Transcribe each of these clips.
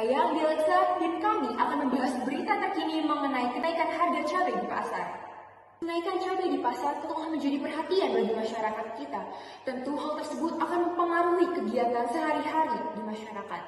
Saya Anggi Alexa dan kami akan membahas berita terkini mengenai kenaikan harga cabai di pasar. Kenaikan cabai di pasar telah menjadi perhatian bagi masyarakat kita. Tentu hal tersebut akan mempengaruhi kegiatan sehari-hari di masyarakat.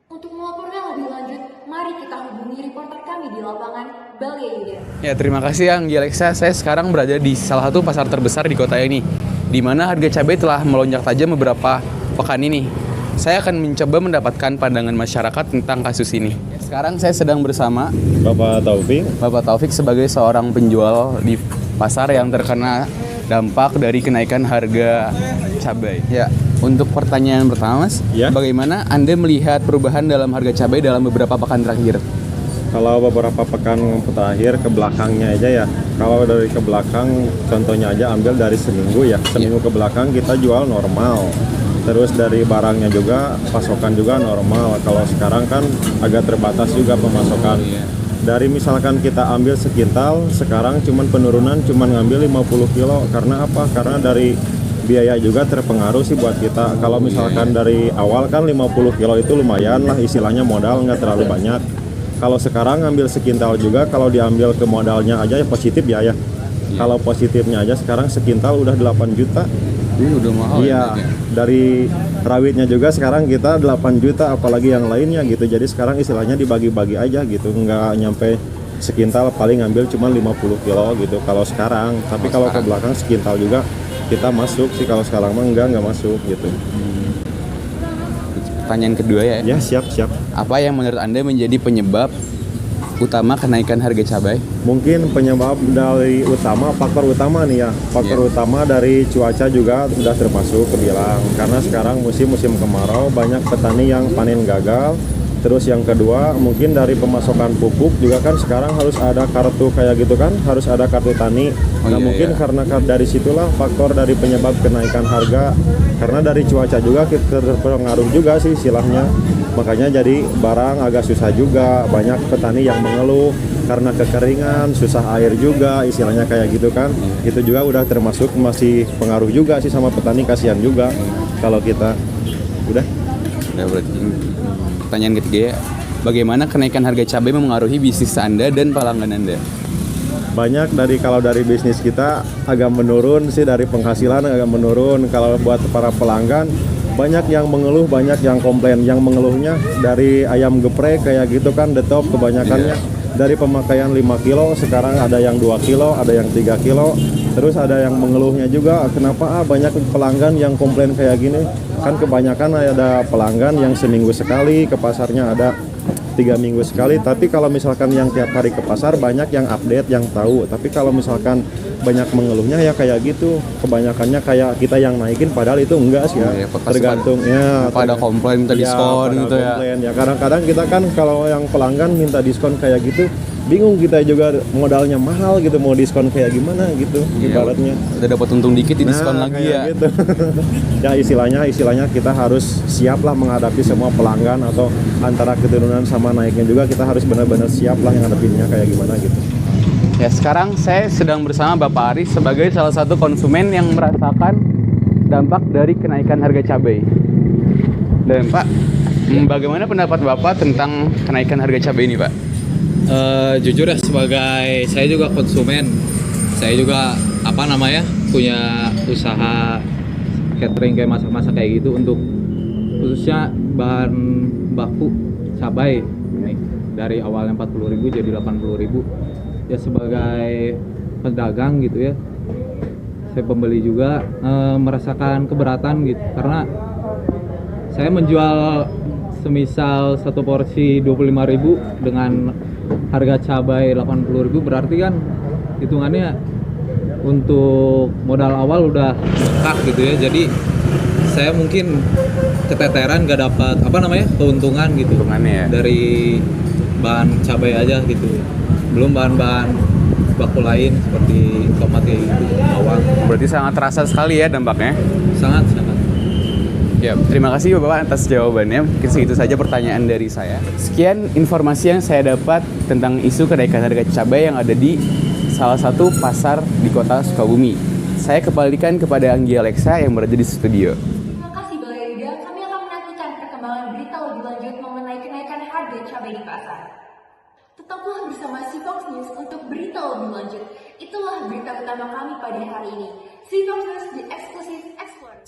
Untuk melaporkan lebih lanjut, mari kita hubungi reporter kami di lapangan, Balia Yuda. Ya, terima kasih Anggi Alexa. Saya sekarang berada di salah satu pasar terbesar di kota ini, di mana harga cabai telah melonjak tajam beberapa pekan ini. Saya akan mencoba mendapatkan pandangan masyarakat tentang kasus ini. Sekarang saya sedang bersama Bapak Taufik. Bapak Taufik sebagai seorang penjual di pasar yang terkena dampak dari kenaikan harga cabai. Ya, untuk pertanyaan pertama, Mas, Ya. Bagaimana Anda melihat perubahan dalam harga cabai dalam beberapa pekan terakhir? Kalau beberapa pekan terakhir ke belakangnya aja ya. Kalau dari ke belakang, contohnya aja ambil dari seminggu ya. Seminggu ke belakang kita jual normal. Terus dari barangnya juga, pasokan juga normal. Kalau sekarang kan agak terbatas juga pemasokan. Dari misalkan kita ambil sekintal, sekarang cuman penurunan cuman ngambil 50 kilo. Karena apa? Karena dari biaya juga terpengaruh sih buat kita. Kalau misalkan dari awal kan 50 kilo itu lumayan lah, istilahnya modal nggak terlalu banyak. Kalau sekarang ngambil sekintal juga, kalau diambil ke modalnya aja ya positif ya. Kalau positifnya aja sekarang sekintal udah 8 juta. Udah mahal. Iya, dari rawitnya juga sekarang kita 8 juta, apalagi yang lainnya gitu. Jadi sekarang istilahnya dibagi-bagi aja gitu, nggak nyampe sekintal, paling ngambil cuma 50 kilo gitu kalau sekarang. Tapi kalau ke belakang sekintal juga kita masuk sih, kalau sekarang mah nggak masuk gitu. Pertanyaan kedua ya. Ya, siap. Apa yang menurut Anda menjadi penyebab utama kenaikan harga cabai? Mungkin penyebab dari faktor utama nih ya. Faktor utama dari cuaca juga sudah termasuk kebilang. Karena sekarang musim kemarau, banyak petani yang panen gagal. Terus yang kedua, mungkin dari pemasokan pupuk juga kan sekarang harus ada kartu kayak gitu kan, harus ada kartu tani. Mungkin karena dari situlah faktor dari penyebab kenaikan harga. Karena dari cuaca juga terpengaruh juga sih istilahnya. Makanya jadi barang agak susah juga, banyak petani yang mengeluh karena kekeringan, susah air juga, istilahnya kayak gitu kan. Itu juga udah termasuk masih pengaruh juga sih sama petani, kasihan juga kalau kita. Udah Berarti pertanyaan ketiga ya. Bagaimana kenaikan harga cabai memengaruhi bisnis Anda dan pelanggan Anda? banyak kalau dari bisnis kita agak menurun sih, dari penghasilan agak menurun. Kalau buat para pelanggan banyak yang mengeluh, banyak yang komplain. Yang mengeluhnya dari ayam geprek kayak gitu kan, the top kebanyakannya. Dari pemakaian 5 kilo sekarang ada yang 2 kilo, ada yang 3 kilo. Terus ada yang mengeluhnya juga, kenapa banyak pelanggan yang komplain kayak gini. Kan kebanyakan ada pelanggan yang seminggu sekali ke pasarnya, ada 3 minggu sekali. Tapi kalau misalkan yang tiap hari ke pasar, banyak yang update, yang tahu. Tapi kalau misalkan banyak mengeluhnya ya kayak gitu, kebanyakannya kayak kita yang naikin, padahal itu enggak sih ya, tergantung ya. Pada komplain minta diskon gitu ya. Ya kadang-kadang kita kan kalau yang pelanggan minta diskon kayak gitu, bingung kita juga, modalnya mahal gitu, mau diskon kayak gimana gitu, ibaratnya. Udah dapat untung dikit di diskon lagi ya. Gitu. Ya istilahnya kita harus siap lah menghadapi semua pelanggan, atau antara keturunan sama naiknya juga kita harus benar-benar siap lah yang ngadepinnya kayak gimana gitu. Ya, sekarang saya sedang bersama Bapak Aris sebagai salah satu konsumen yang merasakan dampak dari kenaikan harga cabai. Dan Pak, bagaimana pendapat Bapak tentang kenaikan harga cabai ini, Pak? Jujur ya, sebagai saya juga konsumen, saya juga punya usaha catering kayak masak-masak kayak gitu, untuk khususnya bahan baku cabai nih, dari awalnya 40.000 jadi 80.000. Ya sebagai pedagang gitu ya, saya pembeli juga merasakan keberatan gitu, karena saya menjual semisal satu porsi 25.000 dengan harga cabai 80.000, berarti kan hitungannya untuk modal awal udah bengkak gitu ya. Jadi saya mungkin keteteran, gak dapat keuntungan gitu Ya. dari bahan cabai aja gitu, belum bahan-bahan baku lain seperti tomat kayak gitu, bawang. Berarti sangat terasa sekali ya dampaknya. Sangat. Ya, terima kasih Bapak atas jawabannya. Mungkin segitu saja pertanyaan dari saya. Sekian informasi yang saya dapat tentang isu kenaikan harga cabai yang ada di salah satu pasar di kota Sukabumi. Saya kembalikan kepada Anggi Alexa yang berada di studio. Terima kasih Balia Yuda, kami akan menantikan perkembangan berita lebih lanjut mengenai kenaikan Tetaplah bersama Sifox News untuk berita lebih lanjut. Itulah berita utama kami pada hari ini. Sifox News, the exclusive expert.